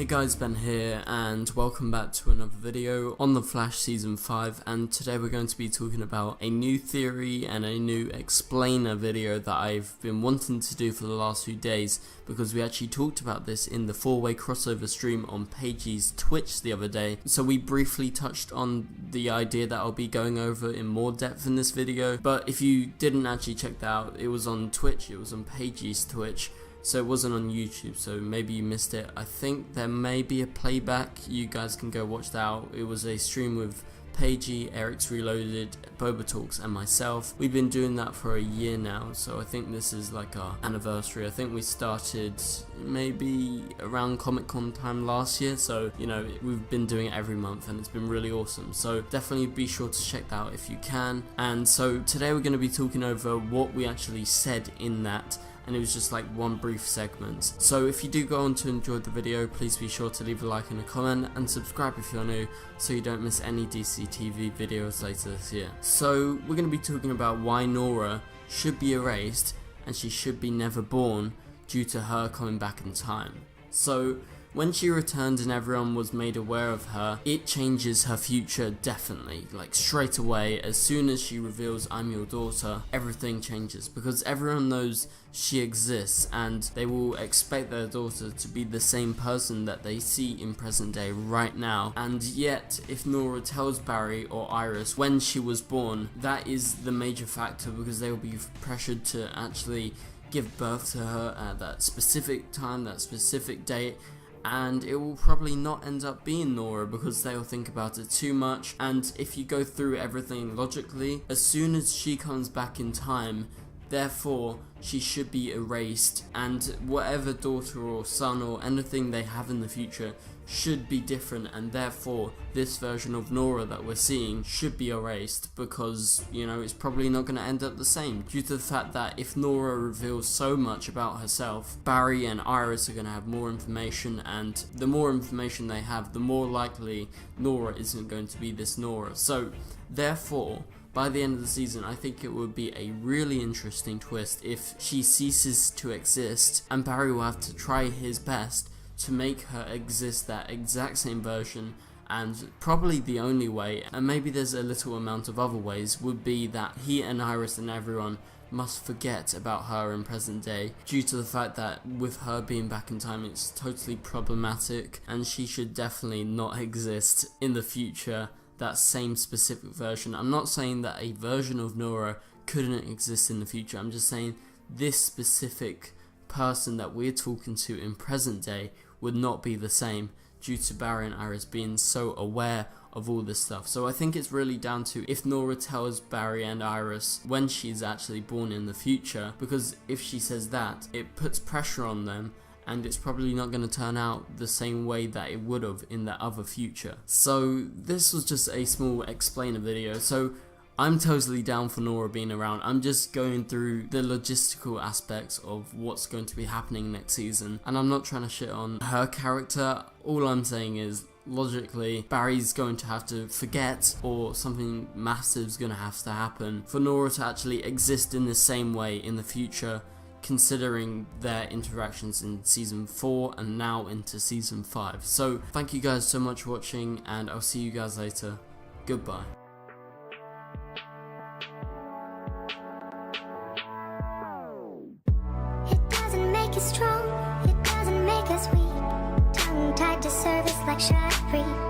Hey guys, Ben here and welcome back to another video on The Flash Season 5, and today we're going to be talking about a new theory and a new explainer video that I've been wanting to do for the last few days, because we actually talked about this in the 4-way crossover stream on Paige's Twitch the other day. So we briefly touched on the idea that I'll be going over in more depth in this video, but if you didn't actually check that out, it was on Twitch, it was on Paige's Twitch. So it wasn't on YouTube, so maybe you missed it. I think there may be a playback, you guys can go watch that out. It was a stream with Paigey, Eric's Reloaded, Boba Talks and myself. We've been doing that for a year now, so I think this is like our anniversary. I think we started maybe around Comic Con time last year, so you know, we've been doing it every month and it's been really awesome. So definitely be sure to check that out if you can. And so today we're going to be talking over what we actually said in that, and it was just like one brief segment. So if you do go on to enjoy the video, please be sure to leave a like and a comment and subscribe if you're new, so you don't miss any DC TV videos later this year. So we're going to be talking about why Nora should be erased and she should be never born due to her coming back in time. So when she returned and everyone was made aware of her, it changes her future definitely. Like straight away, as soon as she reveals "I'm your daughter," everything changes, because everyone knows she exists and they will expect their daughter to be the same person that they see in present day right now. And yet, if Nora tells Barry or Iris when she was born, that is the major factor, because they will be pressured to actually give birth to her at that specific time, that specific date, and it will probably not end up being Nora because they'll think about it too much. And if you go through everything logically, as soon as she comes back in time, therefore she should be erased, and whatever daughter or son or anything they have in the future should be different, and therefore this version of Nora that we're seeing should be erased, because you know, it's probably not going to end up the same, due to the fact that if Nora reveals so much about herself, Barry and Iris are going to have more information, and the more information they have, the more likely Nora isn't going to be this Nora. So therefore, by the end of the season, I think it would be a really interesting twist if she ceases to exist, and Barry will have to try his best to make her exist that exact same version. And probably the only way, and maybe there's a little amount of other ways, would be that he and Iris and everyone must forget about her in present day, due to the fact that with her being back in time, it's totally problematic, and she should definitely not exist in the future, that same specific version. I'm not saying that a version of Nora couldn't exist in the future, I'm just saying this specific person that we're talking to in present day would not be the same, due to Barry and Iris being so aware of all this stuff. So I think it's really down to if Nora tells Barry and Iris when she's actually born in the future, because if she says that, it puts pressure on them, and it's probably not going to turn out the same way that it would have in that other future. So this was just a small explainer video. So I'm totally down for Nora being around. I'm just going through the logistical aspects of what's going to be happening next season, and I'm not trying to shit on her character. All I'm saying is, logically, Barry's going to have to forget, or something massive's going to have to happen for Nora to actually exist in the same way in the future, considering their interactions in season 4 and now into season 5. So thank you guys so much for watching, and I'll see you guys later. Goodbye. Strong, it doesn't make us weak. Tongue tied to service like chivalry.